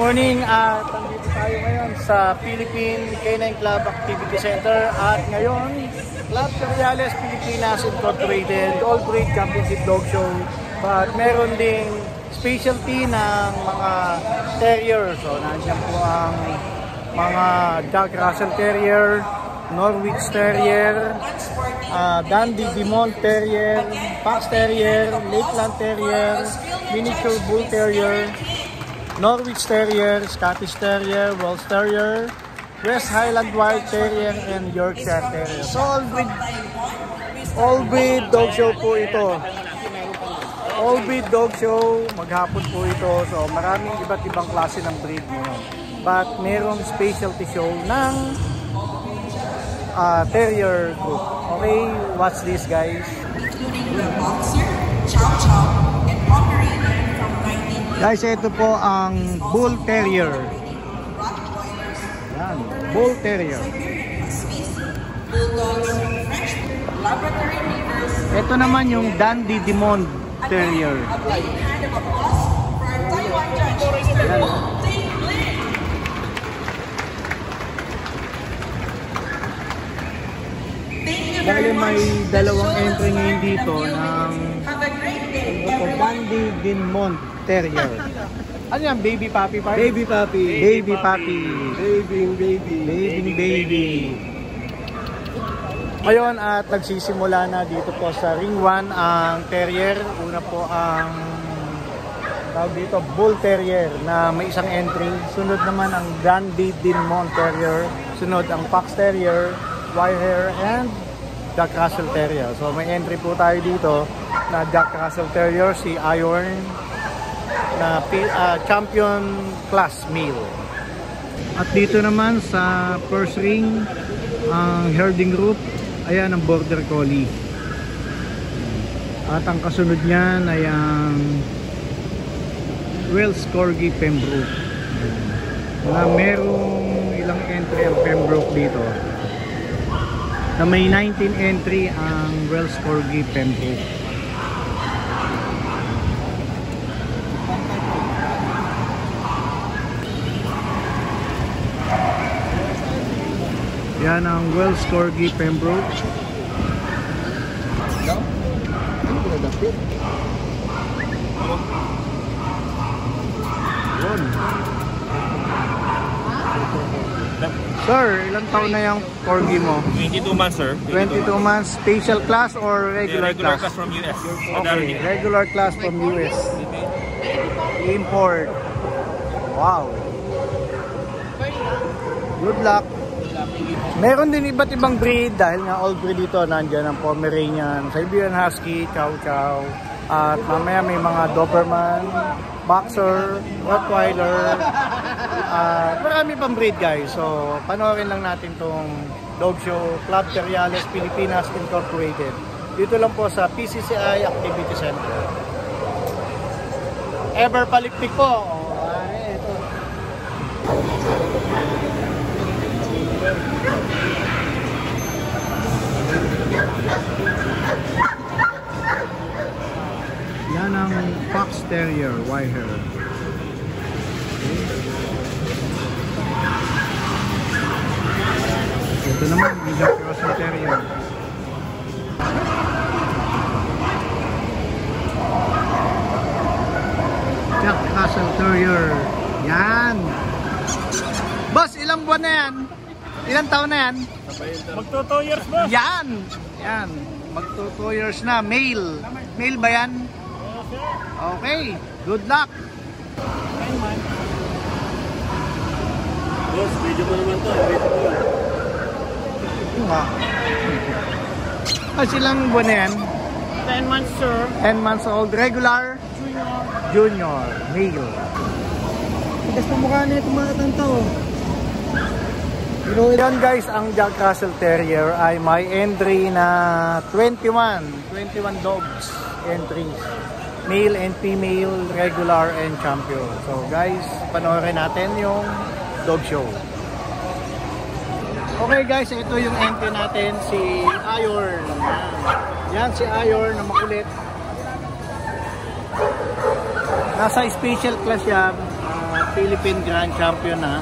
morning at nandito tayo ngayon sa Philippine Canine Club Activity Center at ngayon Club Terriales Pilipinas Incorporated All Breed Championship Dog Show, but meron ding specialty ng mga terrier. So nandiyan po ang mga Jack Russell Terrier, Norwich Terrier, Dandy Demont Terrier, Fox Terrier, Lakeland Terrier, Miniature Bull Terrier, Norwich Terrier, Scottish Terrier, Welsh Terrier, West Highland Wild Terrier, and Yorkshire Terrier. So all breed dog show po ito. All breed dog show, maghapon po ito. So maraming iba't ibang klase ng breed ngayon. But merong specialty show ng Terrier group. Okay, watch this guys. Guys, ito po ang Bull Terrier. Yan, Bull Terrier. Ito naman yung Dandy Demont Terrier. Yan. Dahil may dalawang entry ngayon dito ng Dandy Demont Terrier. Ano yan? Baby puppy pa? Baby puppy. Baby puppy. Baby. Ngayon at nagsisimula na dito po sa Ring 1 ang Terrier. Una po ang tawag dito Bull Terrier na may isang entry. Sunod naman ang Dandy Demont Terrier. Sunod ang Fox Terrier, Wirehair, and Jack Russell Terrier. So may entry po tayo dito na Jack Russell Terrier, si Iron, na champion class male. At dito naman sa first ring ang herding group, ayan ang Border Collie. At ang kasunod niyan ay ang Welsh Corgi Pembroke. Na merong ilang entry ang Pembroke dito. Na may 19 entry ang Welsh Corgi Pembroke. Yan ang Welsh Corgi Pembroke. Sir, ilang taon na yung Corgi mo? 22 months, sir. 22 months. Special class or regular class? Regular class from US. Okay, regular class from US. Import. Wow. Good luck. Meron din iba't ibang breed dahil nga all breed dito. Nandiyan ang Pomeranian, Siberian Husky, Chow Chow. At mamaya may mga Doberman, Boxer, Rottweiler. Marami pang breed guys. So panoorin lang natin tong dog show Club Terriales Pilipinas Incorporated. Dito lang po sa PCCI Activity Center. Ever palikpik po. Ito. Yan ang Fox Terrier, Wirehair. Ito naman, yung Jack Russell Terrier. Jack Russell Terrier. Yan. Boss, ilang buwan na yan? Ilang taon na yan? Magto 2 years ba? Yan. Yan. Magto 2 years na. Male. Male ba yan? Okay. Good luck. Boss, video mo naman to. Silang buwan na yan? 10 months, sir. 10 months old. Regular? Junior. Male. Tigas na mukha na itong mga tao. Yan guys, ang Jack Russell Terrier ay may entry na 21 dogs entries. Male and female, regular and champion. So guys, panoorin natin yung dog show. Okay guys, ito yung entry natin, si Iron. Yan si Iron na makulit. Nasa special class yan. Philippine Grand Champion na.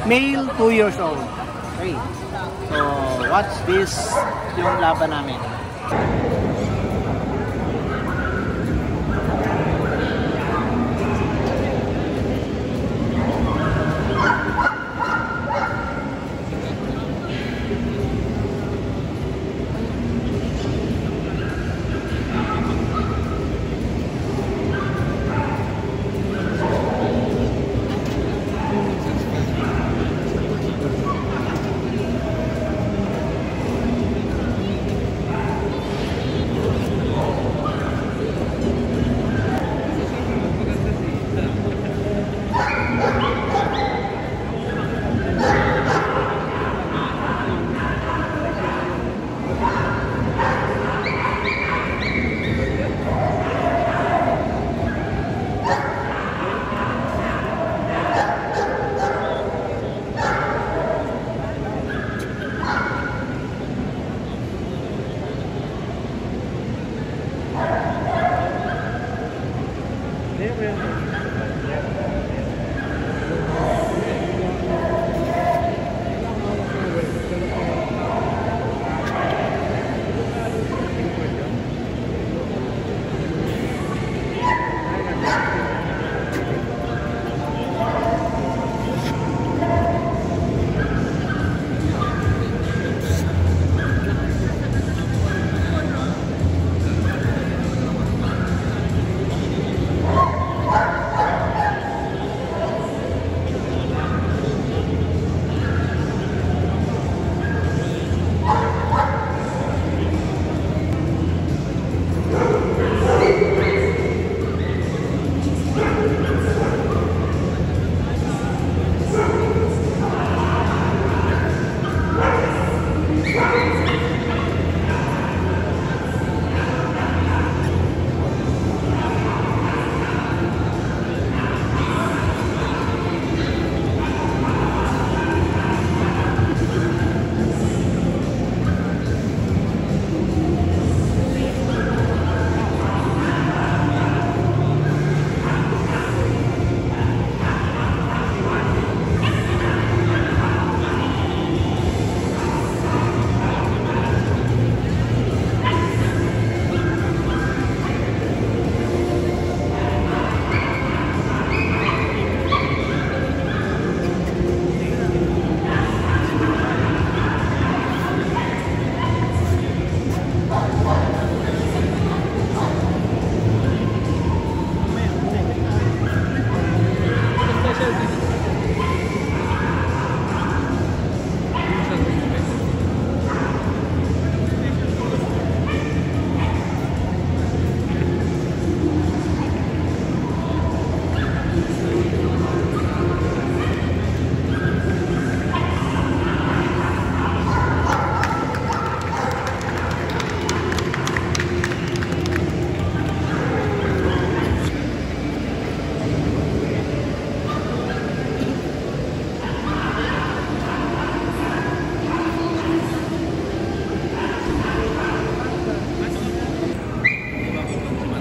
Male 2 years old. Okay. So, watch this yung laban namin.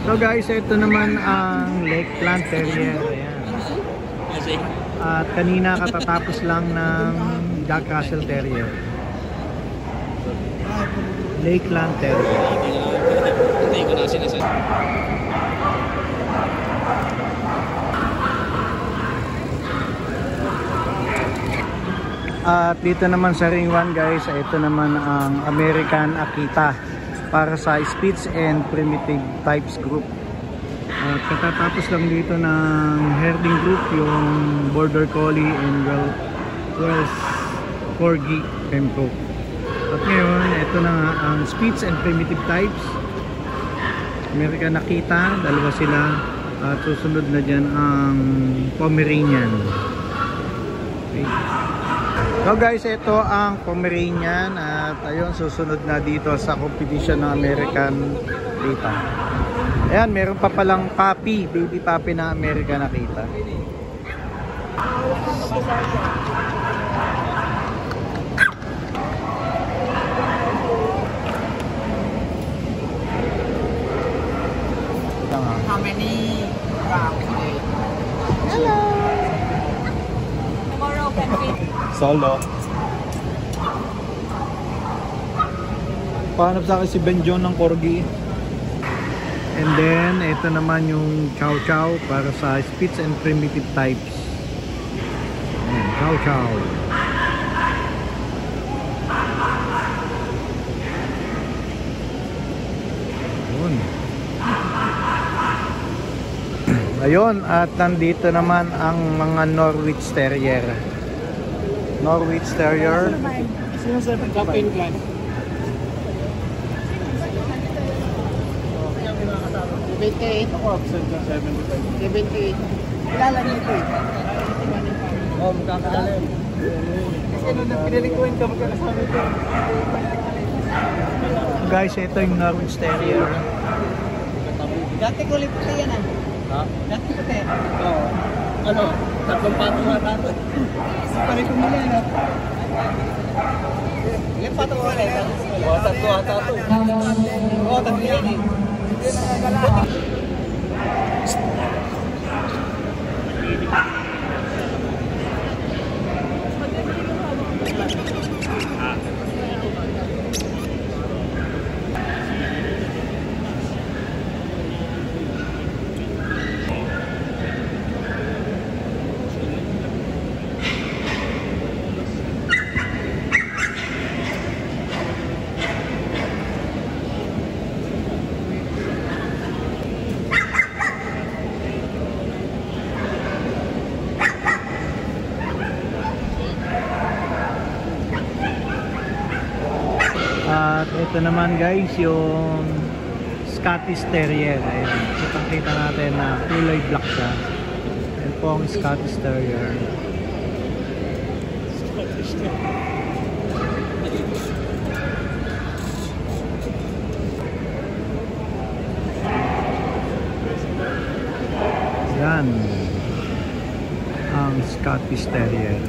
So guys, ito naman ang Lake Plant Terrier. Ayan. At kanina katatapos lang ng Jack Russell Terrier. Lake Plant Terrier. At dito naman sa Ring 1 guys, ito naman ang American Akita para sa Spitz and Primitive Types Group. At katatapos lang dito ng herding group, yung Border Collie and Welsh Corgi Pembroke. At ngayon, ito na nga ang Spitz and Primitive Types. American Akita, dalawa sila. At susunod na dyan ang Pomeranian. Okay. So guys, ito ang Pomeranian at ayun, susunod na dito sa competition ng American Akita. Ayan, meron pa palang puppy, baby puppy na American Akita. How many Solo. Pahanap sa akin si Ben John ng Corgi. And then, ito naman yung Chow Chow para sa Spitz and Primitive types. Ayan, Chow Chow. Ayun. Ayun, at nandito naman ang mga Norwich Terrier. Norwich Terrier. Captain Clan. 78. Ako absent ng 75. 78. Kilala niyo ito eh. Oh, magkakilala yun. Kasi nung pinalikuin ka, magkakasama ito. Guys, ito yung Norwich Terrier. Dati ko liputi yan ah. Ha? Dati puti. Oo. Ano? Tatlong pato nga tato. Pareho mo yan ah. Ilan pa ito ko ulit? Oo, tatlo nga tato. Oo, tatlo yan eh. At ito naman guys yung Scottish Terrier. Ayan, kitang-kita natin na kulay black siya. Ayan po ang Scottish Terrier. Yan ang Scottish Terrier.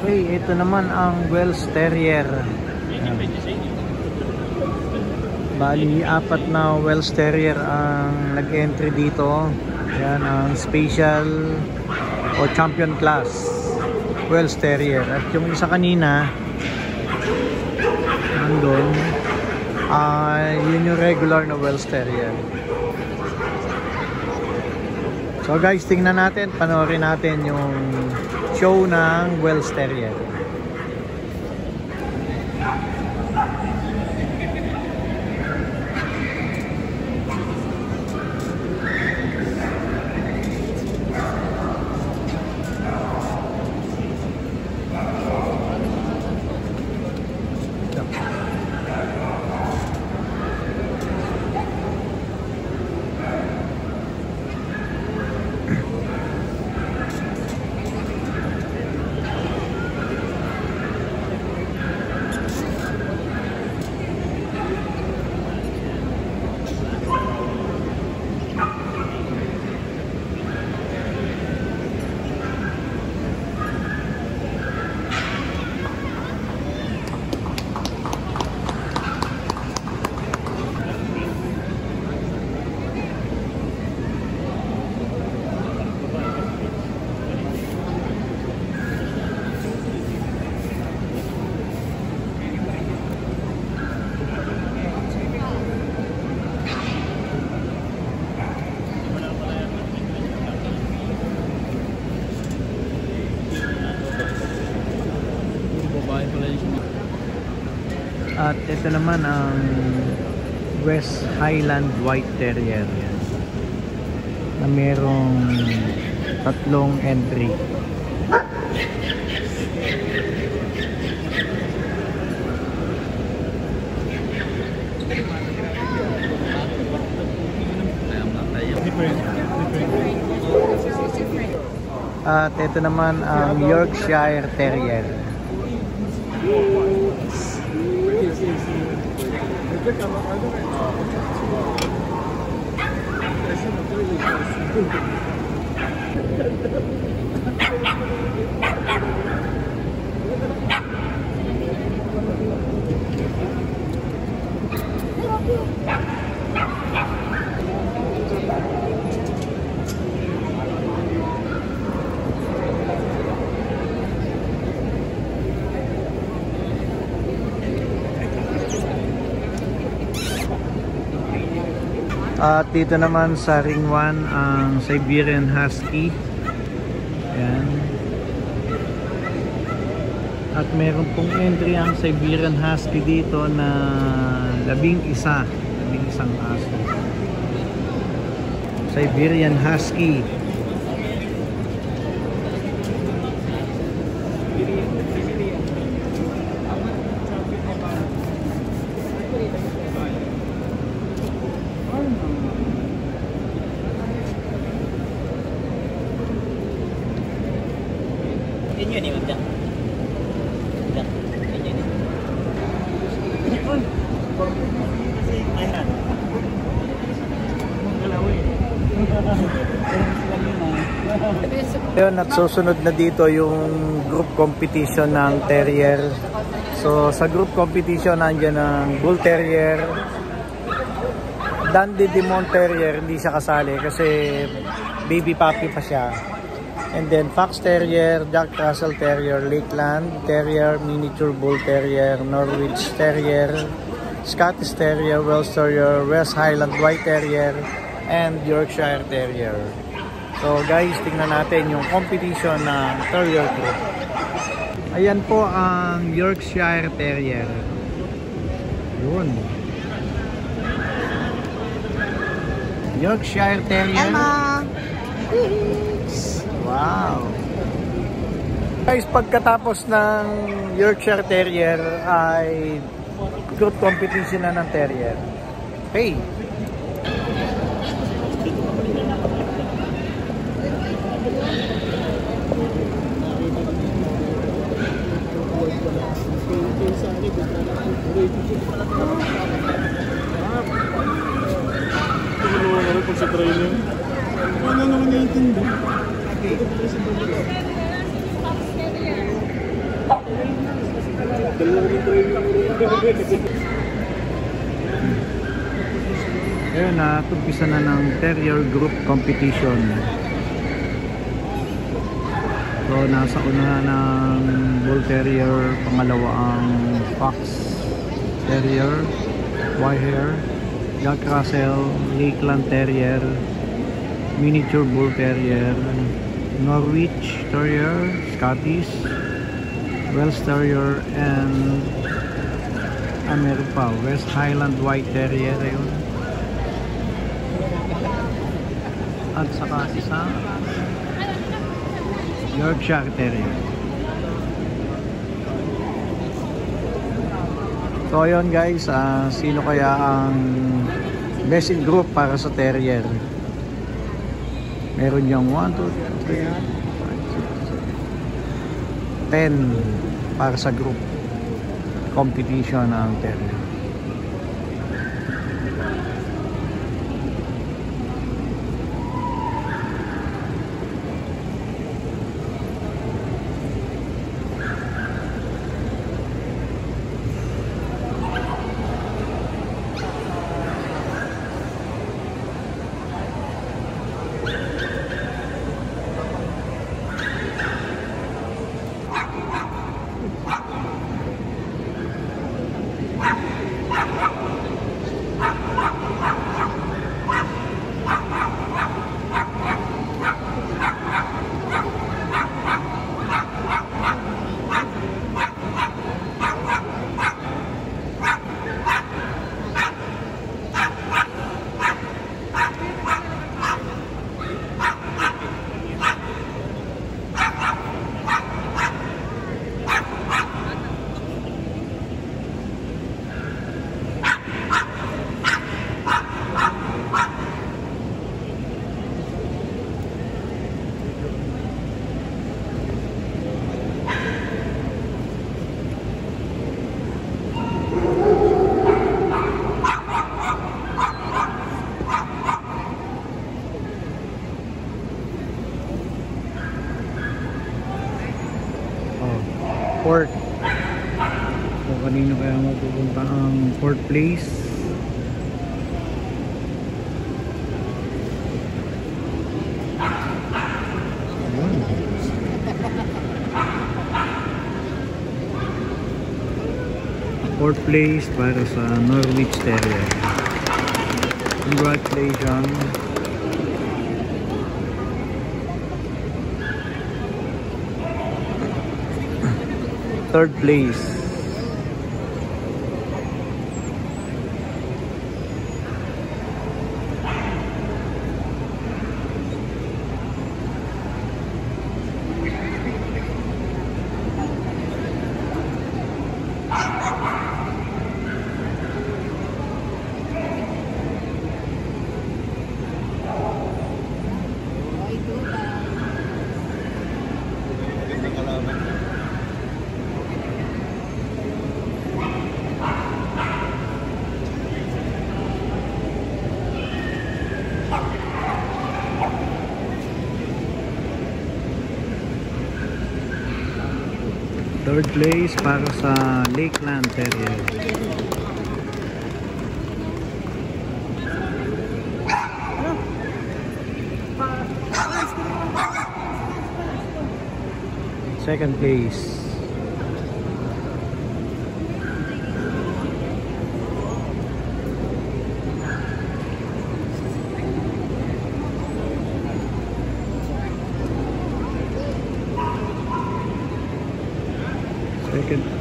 Okay, ito naman ang Welsh Terrier. Bali, 4 na Welsh Terrier ang nag-entry dito. Yan ang special o champion class Welsh Terrier. At yung isa kanina nandun, yun yung regular na Welsh Terrier. So guys, tingnan natin, panoorin natin yung show ng Welsh Terrier. At ito naman ang West Highland White Terrier na merong 3 entry. At ito naman ang Yorkshire Terrier. At dito naman sa Ring 1 ang Siberian Husky. Ayan. At meron pong entry ang Siberian Husky dito na 11 aso. Siberian Husky. Ayun, at susunod na dito yung group competition ng Terrier. So sa group competition nandiyan ang Bull Terrier, Dundee Demon Terrier, hindi siya kasali kasi baby puppy pa siya. And then Fox Terrier, Jack Russell Terrier, Lakeland Terrier, Miniature Bull Terrier, Norwich Terrier, Scottish Terrier, Welsh Terrier, West Highland White Terrier, and Yorkshire Terrier. So guys, tingnan natin yung competition ng Terrier Group. Ayan po ang Yorkshire Terrier. Yun. Yorkshire Terrier. Emma! Wow! Guys, pagkatapos ng Yorkshire Terrier ay group competition na ng Terrier. Hey! Sa training. Ano naman naitindi? Ayun na, tumpisa na ng Terrier Group Competition. So nasa una ng Bull Terrier, pangalawa ang Fox Terrier, Whitehair, Jack Russell, Lakeland Terrier, Miniature Bull Terrier, Norwich Terrier, Scottish, Welsh Terrier, and meron pa, West Highland White Terrier. Ayun. At saka isa Yorkshire Terrier. So ayun guys, sino kaya ang best in group para sa Terrier? Meron yung 1, 2, 3, 10 para sa group competition ng Terrier. fourth. So kanino kaya mapupunta ang fourth place? Fourth place para sa Norwich Terrier. Congratulations. Third place. Third place para sa Lakeland Terrier. Second place.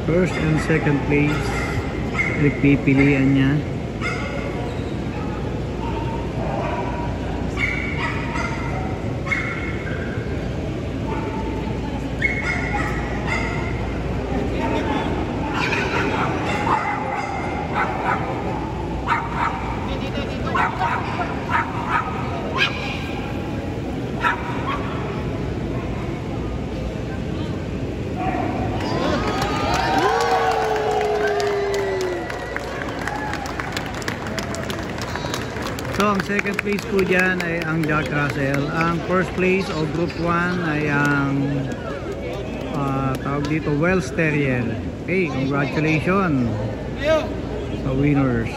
First and second place, nagpipilian niya. So, ang second place po dyan ay ang Jack Russell. Ang first place o group 1 ay ang tawag dito, Welsh Terrier. Okay, congratulations sa winners.